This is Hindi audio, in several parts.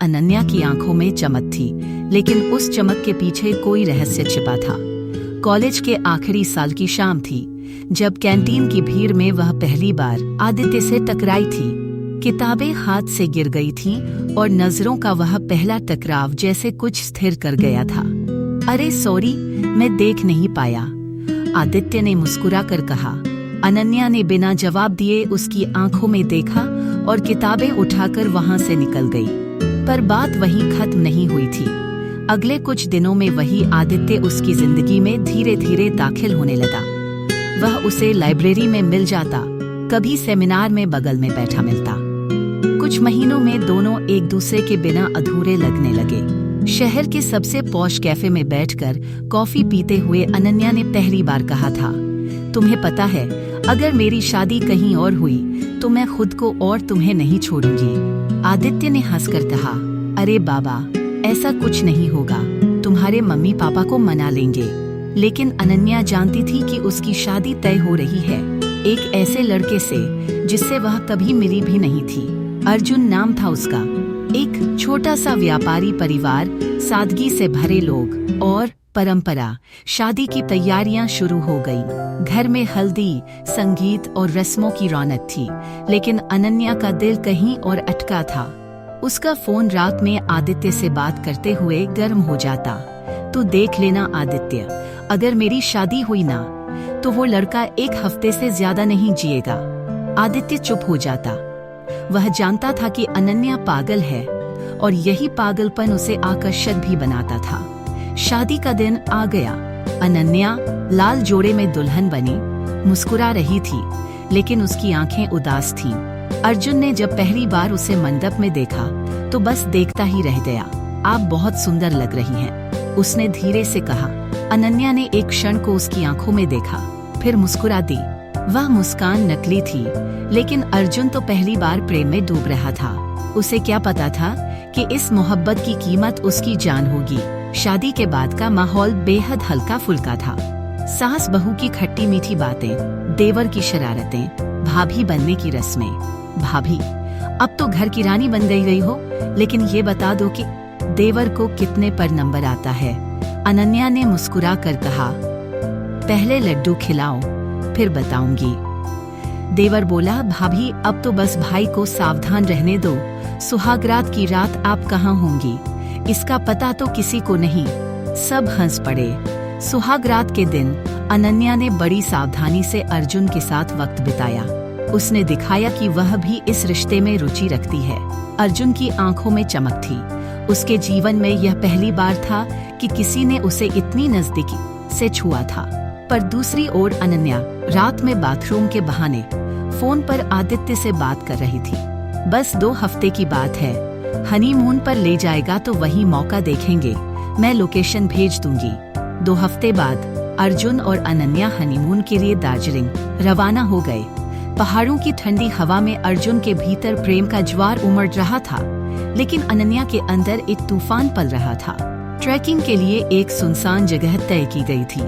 अनन्या की आंखों में चमक थी, लेकिन उस चमक के पीछे कोई रहस्य छिपा था। कॉलेज के आखिरी साल की शाम थी, जब कैंटीन की भीड़ में वह पहली बार आदित्य से टकराई थी। किताबें हाथ से गिर गई थीं और नजरों का वह पहला टकराव जैसे कुछ स्थिर कर गया था। अरे सॉरी, मैं देख नहीं पाया, आदित्य ने मुस्कुरा कर कहा। अनन्या ने बिना जवाब दिए उसकी आंखों में देखा और किताबें उठाकर वहां से निकल गई। पर बात वहीं खत्म नहीं हुई थी। अगले कुछ दिनों में वही आदित्य उसकी जिंदगी में धीरे धीरे दाखिल होने लगा। वह उसे लाइब्रेरी में मिल जाता, कभी सेमिनार में बगल में बैठा मिलता। कुछ महीनों में दोनों एक दूसरे के बिना अधूरे लगने लगे। शहर के सबसे पॉश कैफे में बैठकर कॉफी पीते हुए अनन्या ने पहली बार कहा था, तुम्हें पता है, अगर मेरी शादी कहीं और हुई तो मैं खुद को और तुम्हें नहीं छोड़ूंगी। आदित्य ने हंसकर कहा, अरे बाबा, ऐसा कुछ नहीं होगा, तुम्हारे मम्मी पापा को मना लेंगे। लेकिन अनन्या जानती थी कि उसकी शादी तय हो रही है, एक ऐसे लड़के से जिससे वह कभी मिली भी नहीं थी। अर्जुन नाम था उसका। एक छोटा सा व्यापारी परिवार, सादगी से भरे लोग और परंपरा। शादी की तैयारियां शुरू हो गई। घर में हल्दी, संगीत और रस्मों की रौनक थी, लेकिन अनन्या का दिल कहीं और अटका था। उसका फोन रात में आदित्य से बात करते हुए गर्म हो जाता। तू देख लेना आदित्य, अगर मेरी शादी हुई ना तो वो लड़का एक हफ्ते से ज्यादा नहीं जिएगा। आदित्य चुप हो जाता। वह जानता था कि अनन्या पागल है और यही पागलपन उसे आकर्षक भी बनाता था। शादी का दिन आ गया। अनन्या लाल जोड़े में दुल्हन बनी, मुस्कुरा रही थी, लेकिन उसकी आंखें उदास थीं। अर्जुन ने जब पहली बार उसे मंडप में देखा तो बस देखता ही रह गया। आप बहुत सुंदर लग रही हैं, उसने धीरे से कहा। अनन्या ने एक क्षण को उसकी आंखों में देखा, फिर मुस्कुरा दी। वह मुस्कान नकली थी, लेकिन अर्जुन तो पहली बार प्रेम में डूब रहा था। उसे क्या पता था कि इस मोहब्बत की कीमत उसकी जान होगी। शादी के बाद का माहौल बेहद हल्का फुल्का था। सास बहू की खट्टी मीठी बातें, देवर की शरारतें, भाभी बनने की रस्में। भाभी, अब तो घर की रानी बन गई हो, लेकिन ये बता दो कि देवर को कितने पर नंबर आता है। अनन्या ने मुस्कुरा कर कहा, पहले लड्डू खिलाओ, फिर बताऊंगी। देवर बोला, भाभी अब तो बस भाई को सावधान रहने दो, सुहागरात की रात आप कहाँ होंगी, इसका पता तो किसी को नहीं। सब हंस पड़े। सुहागरात के दिन अनन्या ने बड़ी सावधानी से अर्जुन के साथ वक्त बिताया। उसने दिखाया कि वह भी इस रिश्ते में रुचि रखती है। अर्जुन की आंखों में चमक थी। उसके जीवन में यह पहली बार था कि किसी ने उसे इतनी नजदीकी से छुआ था। पर दूसरी ओर अनन्या रात में बाथरूम के बहाने फोन पर आदित्य से बात कर रही थी। बस 2 हफ्ते की बात है, हनीमून पर ले जाएगा तो वही मौका देखेंगे, मैं लोकेशन भेज दूंगी। 2 हफ्ते बाद अर्जुन और अनन्या हनीमून के लिए दार्जिलिंग रवाना हो गए। पहाड़ों की ठंडी हवा में अर्जुन के भीतर प्रेम का ज्वार उमड़ रहा था, लेकिन अनन्या के अंदर एक तूफान पल रहा था। ट्रैकिंग के लिए एक सुनसान जगह तय की गई थी।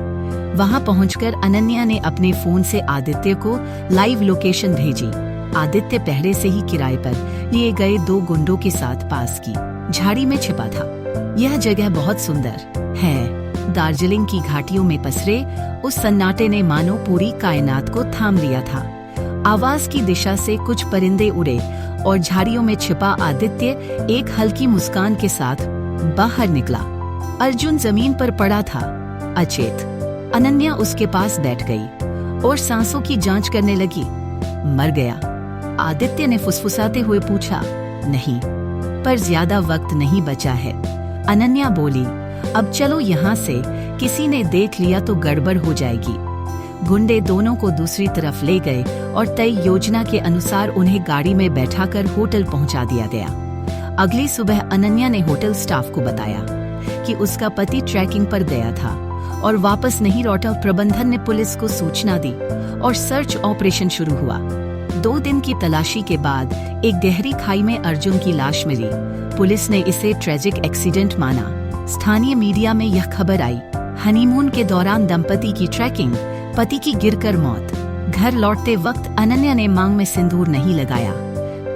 वहां पहुंचकर अनन्या ने अपने फोन से आदित्य को लाइव लोकेशन भेजी। आदित्य पहले से ही किराए पर लिए गए 2 गुंडों के साथ पास की झाड़ी में छिपा था। यह जगह बहुत सुंदर है। दार्जिलिंग की घाटियों में पसरे उस सन्नाटे ने मानो पूरी कायनात को थाम लिया था। आवाज की दिशा से कुछ परिंदे उड़े और झाड़ियों में छिपा आदित्य एक हल्की मुस्कान के साथ बाहर निकला। अर्जुन जमीन पर पड़ा था, अचेत। अनन्या उसके पास बैठ गई और सांसों की जांच करने लगी। मर गया? आदित्य ने फुसफुसाते हुए पूछा। नहीं, पर ज्यादा वक्त नहीं बचा है, अनन्या बोली। अब चलो यहाँ से, किसी ने देख लिया तो गड़बड़ हो जाएगी। गुंडे दोनों को दूसरी तरफ ले गए और तय योजना के अनुसार उन्हें गाड़ी में बैठाकर होटल पहुंचा दिया गया। अगली सुबह अनन्या ने होटल स्टाफ को बताया कि उसका पति ट्रैकिंग पर गया था और वापस नहीं लौटा। प्रबंधन ने पुलिस को सूचना दी और सर्च ऑपरेशन शुरू हुआ। 2 दिन की तलाशी के बाद एक गहरी खाई में अर्जुन की लाश मिली। पुलिस ने इसे ट्रेजिक एक्सीडेंट माना। स्थानीय मीडिया में यह खबर आई। हनीमून के दौरान दंपति की ट्रैकिंग, पति की गिरकर मौत। घर लौटते वक्त अनन्या ने मांग में सिंदूर नहीं लगाया।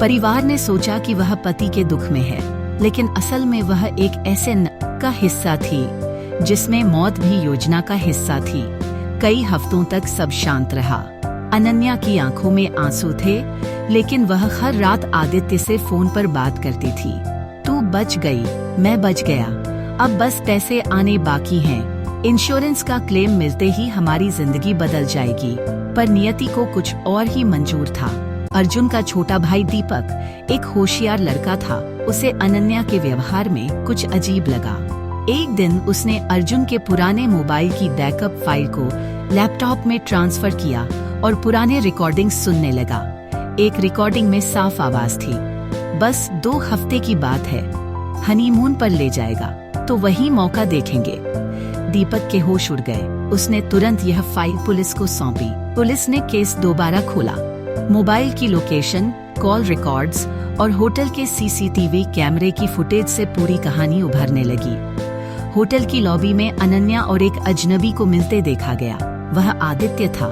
परिवार ने सोचा कि वह पति के दुख में है, लेकिन असल में वह एक ऐसे का हिस्सा थी जिसमें मौत भी योजना का हिस्सा थी। कई हफ्तों तक सब शांत रहा। अनन्या की आंखों में आंसू थे, लेकिन वह हर रात आदित्य से फोन पर बात करती थी। तू बच गई, मैं बच गया, अब बस पैसे आने बाकी हैं। इंश्योरेंस का क्लेम मिलते ही हमारी जिंदगी बदल जाएगी। पर नियति को कुछ और ही मंजूर था। अर्जुन का छोटा भाई दीपक एक होशियार लड़का था। उसे अनन्या के व्यवहार में कुछ अजीब लगा। एक दिन उसने अर्जुन के पुराने मोबाइल की बैकअप फाइल को लैपटॉप में ट्रांसफर किया और पुराने रिकॉर्डिंग्स सुनने लगा। एक रिकॉर्डिंग में साफ आवाज थी, बस 2 हफ्ते की बात है, हनीमून पर ले जाएगा तो वही मौका देखेंगे। दीपक के होश उड़ गए। उसने तुरंत यह फाइल पुलिस को सौंपी। पुलिस ने केस दोबारा खोला। मोबाइल की लोकेशन, कॉल रिकॉर्ड्स और होटल के सीसीटीवी कैमरे की फुटेज से पूरी कहानी उभरने लगी। होटल की लॉबी में अनन्या और एक अजनबी को मिलते देखा गया। वह आदित्य था।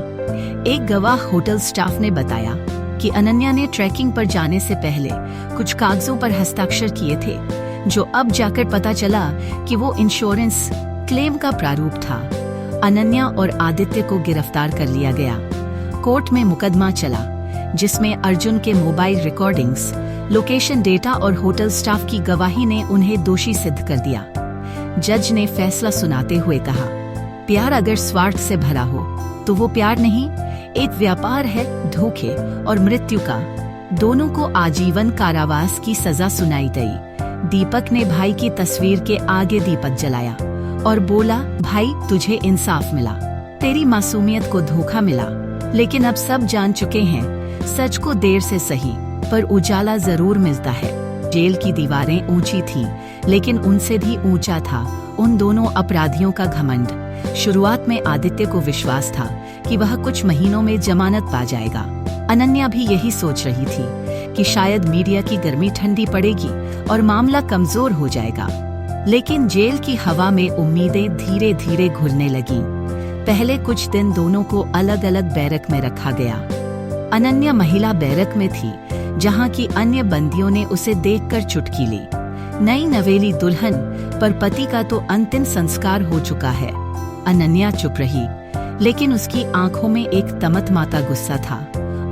एक गवाह होटल स्टाफ ने बताया कि अनन्या ने ट्रैकिंग पर जाने से पहले कुछ कागजों पर हस्ताक्षर किए थे, जो अब जाकर पता चला कि वो इंश्योरेंस क्लेम का प्रारूप था। अनन्या और आदित्य को गिरफ्तार कर लिया गया। कोर्ट में मुकदमा चला, जिसमें अर्जुन के मोबाइल रिकॉर्डिंग्स, लोकेशन डेटा और होटल स्टाफ की गवाही ने उन्हें दोषी सिद्ध कर दिया। जज ने फैसला सुनाते हुए कहा, प्यार अगर स्वार्थ से भरा हो तो वो प्यार नहीं, एक व्यापार है धोखे और मृत्यु का। दोनों को आजीवन कारावास की सजा सुनाई गई। दीपक ने भाई की तस्वीर के आगे दीपक जलाया और बोला, भाई तुझे इंसाफ मिला, तेरी मासूमियत को धोखा मिला। लेकिन अब सब जान चुके हैं, सच को देर से सही पर उजाला जरूर मिलता है। जेल की दीवारें ऊंची थीं, लेकिन उनसे भी ऊंचा था उन दोनों अपराधियों का घमंड। शुरुआत में आदित्य को विश्वास था कि वह कुछ महीनों में जमानत पा जाएगा। अनन्या भी यही सोच रही थी कि शायद मीडिया की गर्मी ठंडी पड़ेगी और मामला कमजोर हो जाएगा। लेकिन जेल की हवा में उम्मीदें धीरे धीरे घुलने लगीं। पहले कुछ दिन दोनों को अलग अलग बैरक में रखा गया। अनन्या महिला बैरक में थी, जहां की अन्य बंदियों ने उसे देखकर चुटकी ली। नई नवेली दुल्हन, पर पति का तो अंतिम संस्कार हो चुका है। अनन्या चुप रही, लेकिन उसकी आंखों में एक तमतमाता गुस्सा था।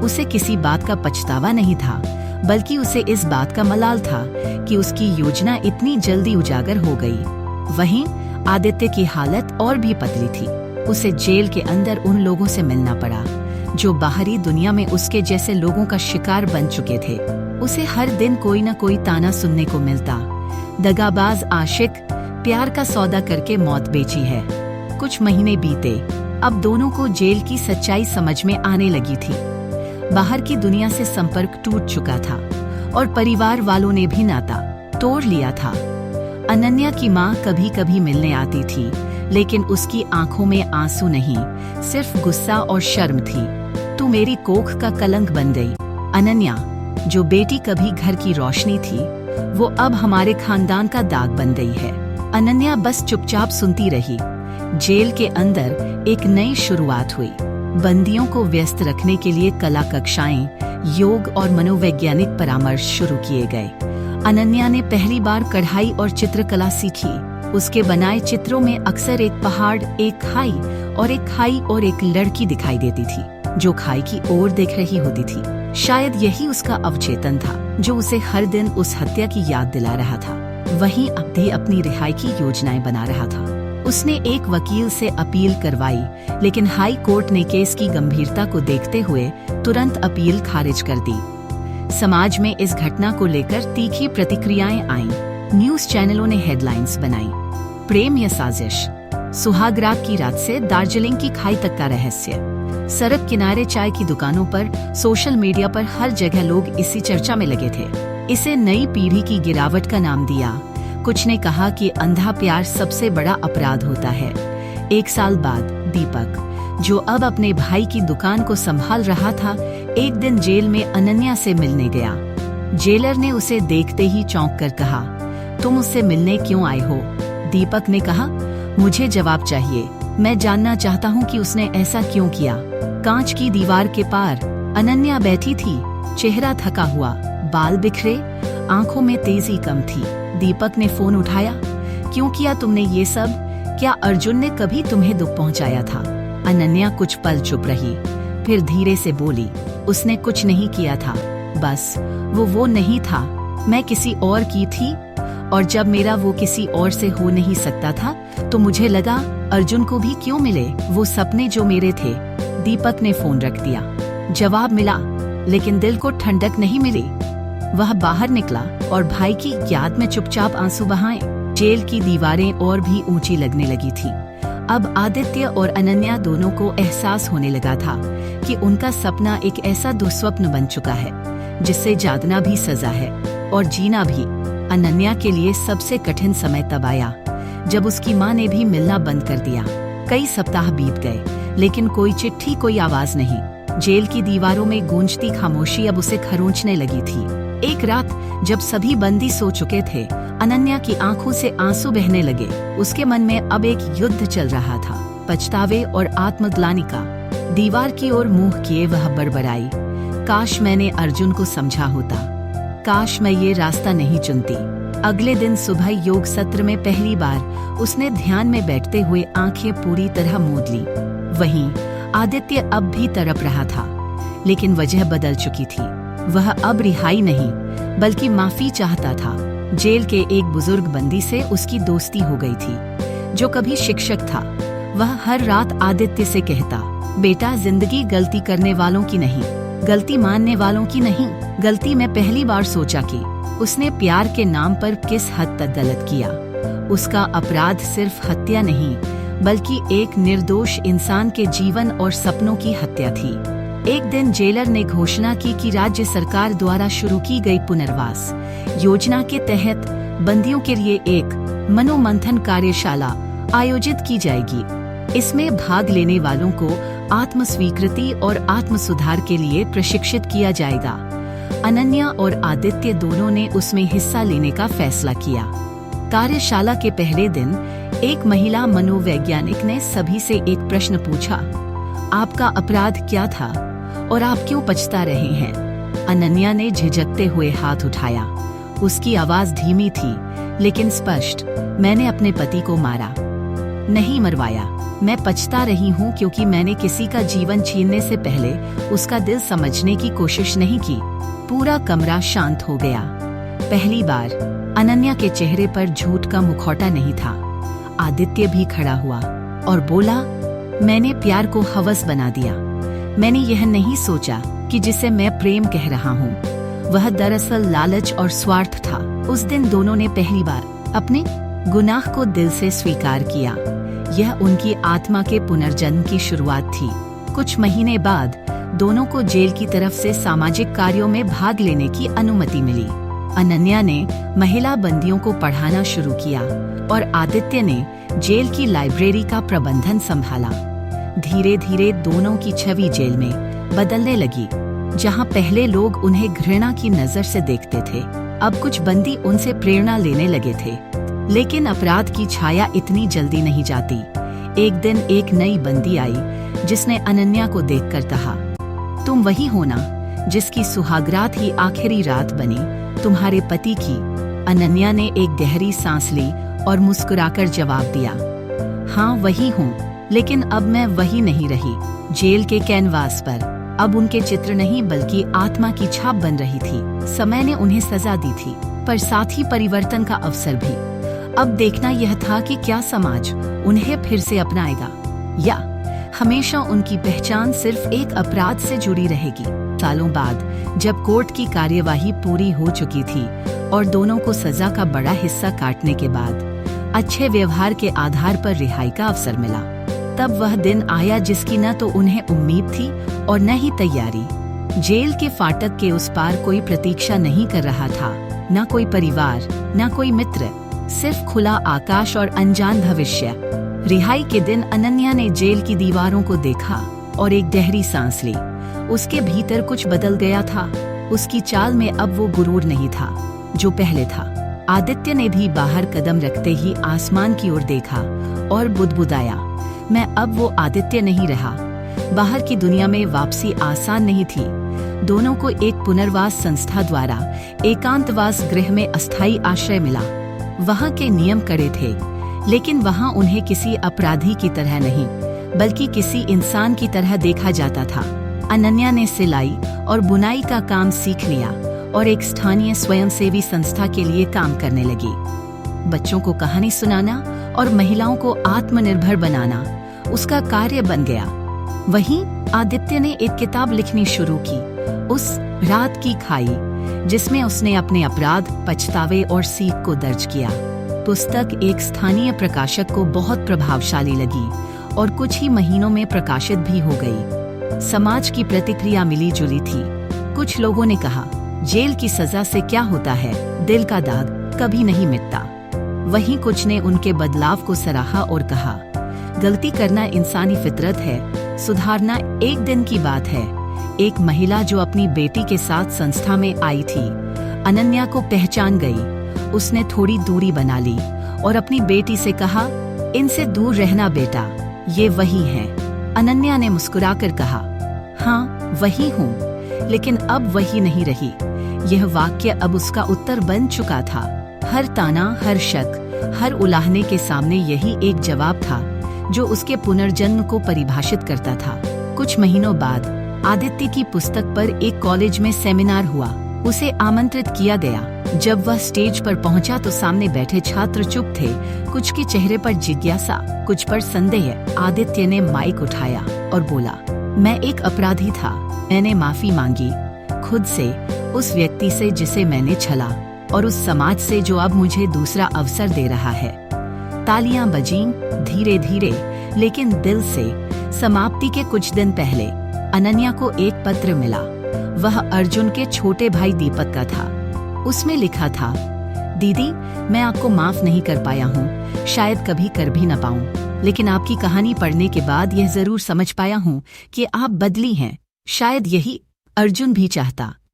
उसे किसी बात का पछतावा नहीं था, बल्कि उसे इस बात का मलाल था कि उसकी योजना इतनी जल्दी उजागर हो गई। वहीं आदित्य की हालत और भी पतली थी। उसे जेल के अंदर उन लोगों से मिलना पड़ा जो बाहरी दुनिया में उसके जैसे लोगों का शिकार बन चुके थे। उसे हर दिन कोई न कोई ताना सुनने को मिलता, दगाबाज आशिक, प्यार का सौदा करके मौत बेची है। कुछ महीने बीते, अब दोनों को जेल की सच्चाई समझ में आने लगी थी। बाहर की दुनिया से संपर्क टूट चुका था और परिवार वालों ने भी नाता तोड़ लिया था। अनन्या की माँ कभी कभी मिलने आती थी, लेकिन उसकी आंखों में आंसू नहीं, सिर्फ गुस्सा और शर्म थी। तू मेरी कोख का कलंक बन गई। अनन्या, जो बेटी कभी घर की रोशनी थी, वो अब हमारे खानदान का दाग बन गई है। अनन्या बस चुपचाप सुनती रही। जेल के अंदर एक नई शुरुआत हुई। बंदियों को व्यस्त रखने के लिए कला कक्षाएं, योग और मनोवैज्ञानिक परामर्श शुरू किए गए। अनन्या ने पहली बार कढ़ाई और चित्रकला सीखी। उसके बनाए चित्रों में अक्सर एक पहाड़, एक खाई और एक लड़की दिखाई देती थी, जो खाई की ओर देख रही होती थी। शायद यही उसका अवचेतन था, जो उसे हर दिन उस हत्या की याद दिला रहा था। वहीं अब्दी अपनी रिहाई की योजनाएं बना रहा था। उसने एक वकील से अपील करवाई, लेकिन हाई कोर्ट ने केस की गंभीरता को देखते हुए तुरंत अपील खारिज कर दी। समाज में इस घटना को लेकर तीखी प्रतिक्रियाएं आईं। न्यूज चैनलों ने हेडलाइंस बनाई, प्रेम या साजिश, सुहागरात की रात से दार्जिलिंग की खाई तक का रहस्य। सड़क किनारे चाय की दुकानों पर, सोशल मीडिया पर हर जगह लोग इसी चर्चा में लगे थे। इसे नई पीढ़ी की गिरावट का नाम दिया। कुछ ने कहा कि अंधा प्यार सबसे बड़ा अपराध होता है। 1 साल बाद दीपक, जो अब अपने भाई की दुकान को संभाल रहा था, एक दिन जेल में अनन्या से मिलने गया। जेलर ने उसे देखते ही चौंक कर कहा, तुम मुझसे मिलने क्यों आए हो? दीपक ने कहा, मुझे जवाब चाहिए। मैं जानना चाहता हूँ कि उसने ऐसा क्यों किया। कांच की दीवार के पार अनन्या बैठी थी, चेहरा थका हुआ, बाल बिखरे, आंखों में तेजी कम थी। दीपक ने फोन उठाया। क्यों किया तुमने ये सब? क्या अर्जुन ने कभी तुम्हें दुख पहुंचाया था? अनन्या कुछ पल चुप रही, फिर धीरे से बोली, उसने कुछ नहीं किया था, बस वो नहीं था, मैं किसी और की थी। और जब मेरा वो किसी और से हो नहीं सकता था तो मुझे लगा अर्जुन को भी क्यों मिले वो सपने जो मेरे थे। दीपक ने फोन रख दिया। जवाब मिला, लेकिन दिल को ठंडक नहीं मिली। वह बाहर निकला और भाई की याद में चुपचाप आंसू बहाए। जेल की दीवारें और भी ऊंची लगने लगी थी। अब आदित्य और अनन्या दोनों को एहसास होने लगा था कि उनका सपना एक ऐसा दुस्वप्न बन चुका है जिससे जागना भी सजा है और जीना भी। अनन्या के लिए सबसे कठिन समय तब आया जब उसकी माँ ने भी मिलना बंद कर दिया। कई सप्ताह बीत गए, लेकिन कोई चिट्ठी, कोई आवाज नहीं। जेल की दीवारों में गूंजती खामोशी अब उसे खरोंचने लगी थी। एक रात जब सभी बंदी सो चुके थे, अनन्या की आंखों से आंसू बहने लगे। उसके मन में अब एक युद्ध चल रहा था, पछतावे और आत्मग्लानि का। दीवार की ओर मुंह किए वह बड़बड़ाई, काश मैंने अर्जुन को समझा होता, काश मैं ये रास्ता नहीं चुनती। अगले दिन सुबह योग सत्र में पहली बार उसने ध्यान में बैठते हुए आंखें पूरी तरह मूंद ली। वहीं आदित्य अब भी तड़प रहा था, लेकिन वजह बदल चुकी थी। वह अब रिहाई नहीं बल्कि माफी चाहता था। जेल के एक बुजुर्ग बंदी से उसकी दोस्ती हो गई थी, जो कभी शिक्षक था। वह हर रात आदित्य से कहता, बेटा, जिंदगी गलती करने वालों की नहीं, गलती मानने वालों की नहीं। गलती में पहली बार सोचा कि उसने प्यार के नाम पर किस हद तक गलत किया। उसका अपराध सिर्फ हत्या नहीं, बल्कि एक निर्दोष इंसान के जीवन और सपनों की हत्या थी। एक दिन जेलर ने घोषणा की कि राज्य सरकार द्वारा शुरू की गई पुनर्वास योजना के तहत बंदियों के लिए एक मनोमंथन कार्यशाला आयोजित की जाएगी। इसमें भाग लेने वालों को आत्मस्वीकृति और आत्म सुधार के लिए प्रशिक्षित किया जाएगा। अनन्या और आदित्य दोनों ने उसमें हिस्सा लेने का फैसला किया। कार्यशाला के पहले दिन एक महिला मनोवैज्ञानिक ने सभी से एक प्रश्न पूछा, आपका अपराध क्या था और आप क्यों पछता रहे हैं? अनन्या ने झिझकते हुए हाथ उठाया। उसकी आवाज धीमी थी लेकिन स्पष्ट, मैंने अपने पति को मारा, नहीं मरवाया। मैं पछता रही हूँ क्योंकि मैंने किसी का जीवन छीनने से पहले उसका दिल समझने की कोशिश नहीं की। पूरा कमरा शांत हो गया। पहली बार अनन्या के चेहरे पर झूठ का मुखौटा नहीं था। आदित्य भी खड़ा हुआ और बोला, मैंने प्यार को हवस बना दिया। मैंने यह नहीं सोचा कि जिसे मैं प्रेम कह रहा हूँ वह दरअसल लालच और स्वार्थ था। उस दिन दोनों ने पहली बार अपने गुनाह को दिल से स्वीकार किया। यह उनकी आत्मा के पुनर्जन्म की शुरुआत थी। कुछ महीने बाद दोनों को जेल की तरफ से सामाजिक कार्यों में भाग लेने की अनुमति मिली। अनन्या ने महिला बंदियों को पढ़ाना शुरू किया और आदित्य ने जेल की लाइब्रेरी का प्रबंधन संभाला। धीरे धीरे दोनों की छवि जेल में बदलने लगी। जहां पहले लोग उन्हें घृणा की नजर से देखते थे, अब कुछ बंदी उनसे प्रेरणा लेने लगे थे। लेकिन अपराध की छाया इतनी जल्दी नहीं जाती। एक दिन एक नई बंदी आई जिसने अनन्या को देखकर कहा, तुम वही हो ना जिसकी सुहागरात ही आखिरी रात बनी, तुम्हारे पति की? अनन्या ने एक गहरी सांस ली और मुस्कुराकर जवाब दिया, हाँ वही हूँ, लेकिन अब मैं वही नहीं रही। जेल के कैनवास पर अब उनके चित्र नहीं बल्कि आत्मा की छाप बन रही थी। समय ने उन्हें सजा दी थी, पर साथ ही परिवर्तन का अवसर भी। अब देखना यह था कि क्या समाज उन्हें फिर से अपनाएगा या हमेशा उनकी पहचान सिर्फ एक अपराध से जुड़ी रहेगी। सालों बाद जब कोर्ट की कार्यवाही पूरी हो चुकी थी और दोनों को सजा का बड़ा हिस्सा काटने के बाद अच्छे व्यवहार के आधार पर रिहाई का अवसर मिला, तब वह दिन आया जिसकी न तो उन्हें उम्मीद थी और न ही तैयारी। जेल के फाटक के उस पार कोई प्रतीक्षा नहीं कर रहा था, न कोई परिवार, न कोई मित्र, सिर्फ खुला आकाश और अनजान भविष्य। रिहाई के दिन अनन्या ने जेल की दीवारों को देखा और एक गहरी सांस ली। उसके भीतर कुछ बदल गया था। उसकी चाल में अब वो गुरूर नहीं था जो पहले था। आदित्य ने भी बाहर कदम रखते ही आसमान की ओर देखा और बुदबुदाया, मैं अब वो आदित्य नहीं रहा। बाहर की दुनिया में वापसी आसान नहीं थी। दोनों को एक पुनर्वास संस्था द्वारा एकांतवास गृह में अस्थायी आश्रय मिला। वहाँ के नियम कड़े थे, लेकिन वहाँ उन्हें किसी अपराधी की तरह नहीं बल्कि किसी इंसान की तरह देखा जाता था। अनन्या ने सिलाई और बुनाई का काम सीख लिया और एक स्थानीय स्वयंसेवी संस्था के लिए काम करने लगी। बच्चों को कहानी सुनाना और महिलाओं को आत्मनिर्भर बनाना उसका कार्य बन गया। वहीं आदित्य ने एक किताब लिखनी शुरू की, उस रात की खाई, जिसमें उसने अपने अपराध, पछतावे और सीख को दर्ज किया। पुस्तक एक स्थानीय प्रकाशक को बहुत प्रभावशाली लगी और कुछ ही महीनों में प्रकाशित भी हो गई। समाज की प्रतिक्रिया मिली जुली थी। कुछ लोगों ने कहा, जेल की सजा से क्या होता है, दिल का दाग कभी नहीं मिटता। वहीं कुछ ने उनके बदलाव को सराहा और कहा, गलती करना इंसानी फितरत है, सुधारना एक दिन की बात है। एक महिला जो अपनी बेटी के साथ संस्था में आई थी, अनन्या को पहचान गई। उसने थोड़ी दूरी बना ली और अपनी बेटी से कहा, इनसे दूर रहना बेटा, ये वही है। अनन्या ने मुस्कुराकर कहा, हाँ वही हूँ, लेकिन अब वही नहीं रही। यह वाक्य अब उसका उत्तर बन चुका था। हर ताना, हर शक, हर उलाहने के सामने यही एक जवाब था जो उसके पुनर्जन्म को परिभाषित करता था। कुछ महीनों बाद आदित्य की पुस्तक पर एक कॉलेज में सेमिनार हुआ। उसे आमंत्रित किया गया। जब वह स्टेज पर पहुंचा तो सामने बैठे छात्र चुप थे, कुछ के चेहरे पर जिज्ञासा, कुछ पर संदेह। आदित्य ने माइक उठाया और बोला, मैं एक अपराधी था। मैंने माफी मांगी, खुद से, उस व्यक्ति से जिसे मैंने छला, और उस समाज से जो अब मुझे दूसरा अवसर दे रहा है। तालियां बजीं, धीरे धीरे लेकिन दिल से। समाप्ति के कुछ दिन पहले अनन्या को एक पत्र मिला। वह अर्जुन के छोटे भाई दीपक का था। उसमें लिखा था, दीदी, मैं आपको माफ नहीं कर पाया हूँ, शायद कभी कर भी न पाऊँ, लेकिन आपकी कहानी पढ़ने के बाद यह जरूर समझ पाया हूँ कि आप बदली हैं। शायद यही अर्जुन भी चाहता।